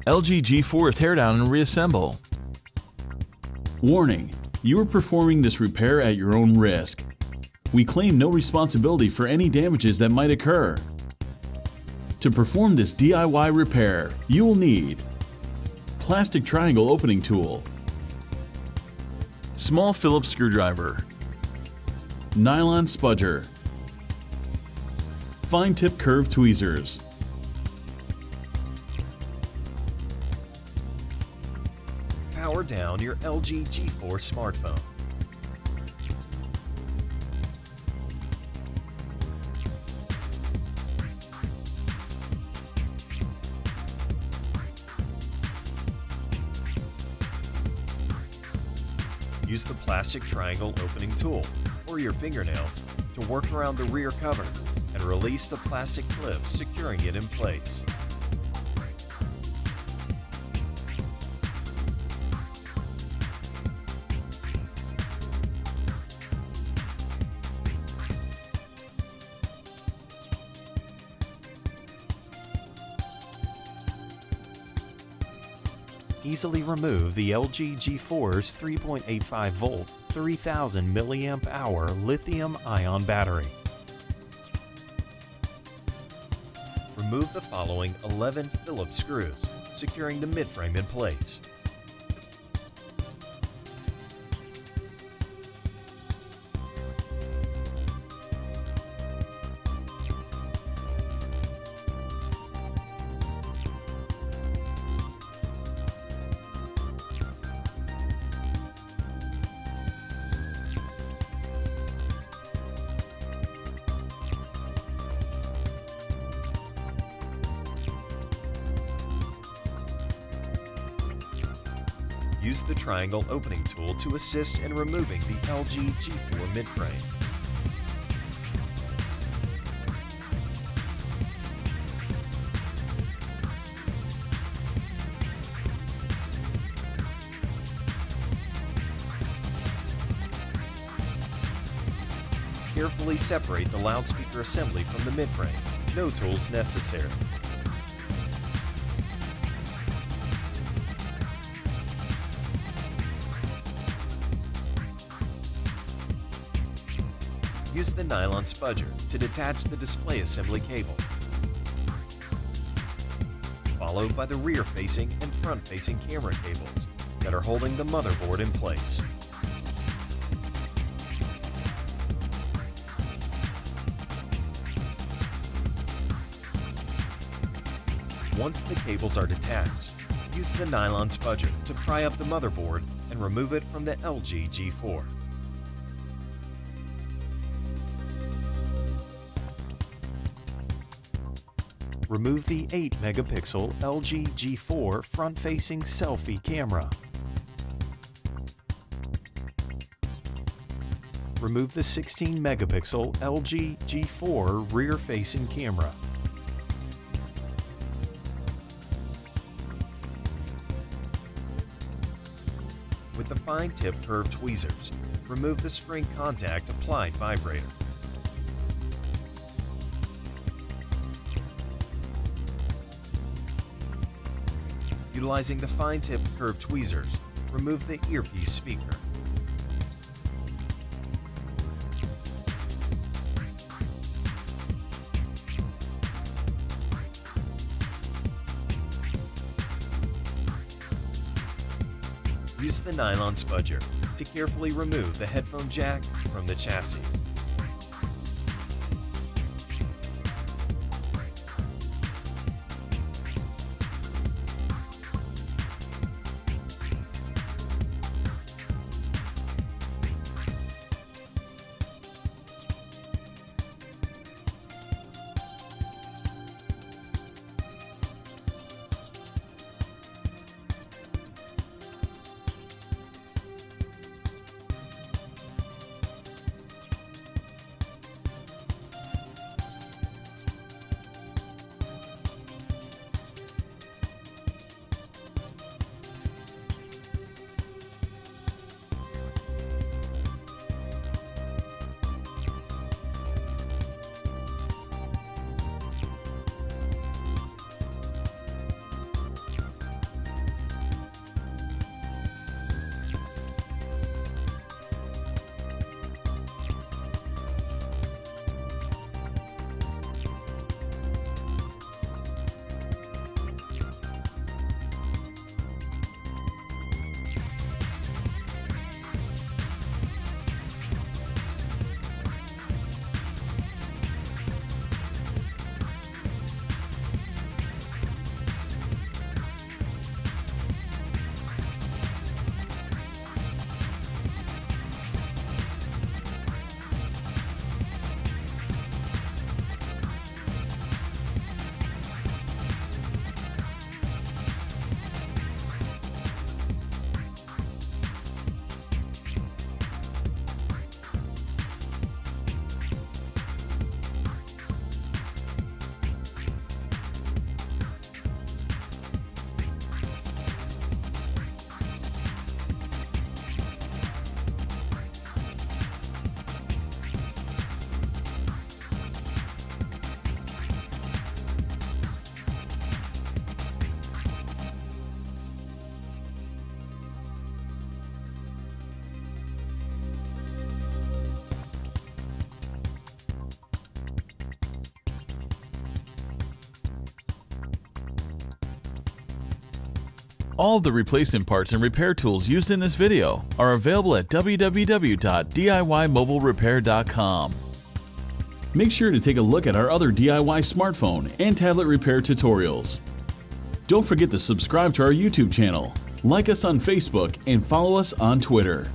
LG G4 Teardown and Reassemble. Warning: you are performing this repair at your own risk. We claim no responsibility for any damages that might occur. To perform this DIY repair, you will need plastic triangle opening tool, small Phillips screwdriver, nylon spudger, fine tip curved tweezers, power down your LG G4 smartphone. Use the plastic triangle opening tool or your fingernails to work around the rear cover and release the plastic clip, securing it in place. Easily remove the LG G4's 3.85 volt, 3000 milliamp hour lithium-ion battery. Remove the following 11 Phillips screws, securing the midframe in place. Use the triangle opening tool to assist in removing the LG G4 midframe. Carefully separate the loudspeaker assembly from the midframe. No tools necessary. Use the nylon spudger to detach the display assembly cable, followed by the rear-facing and front-facing camera cables that are holding the motherboard in place. Once the cables are detached, use the nylon spudger to pry up the motherboard and remove it from the LG G4. Remove the 8-megapixel LG G4 front-facing selfie camera. Remove the 16-megapixel LG G4 rear-facing camera. With the fine-tip curved tweezers, remove the spring contact applied vibrator. Utilizing the fine-tip curved tweezers, remove the earpiece speaker. Use the nylon spudger to carefully remove the headphone jack from the chassis. All of the replacement parts and repair tools used in this video are available at www.DIYMobileRepair.com. Make sure to take a look at our other DIY smartphone and tablet repair tutorials. Don't forget to subscribe to our YouTube channel, like us on Facebook, and follow us on Twitter.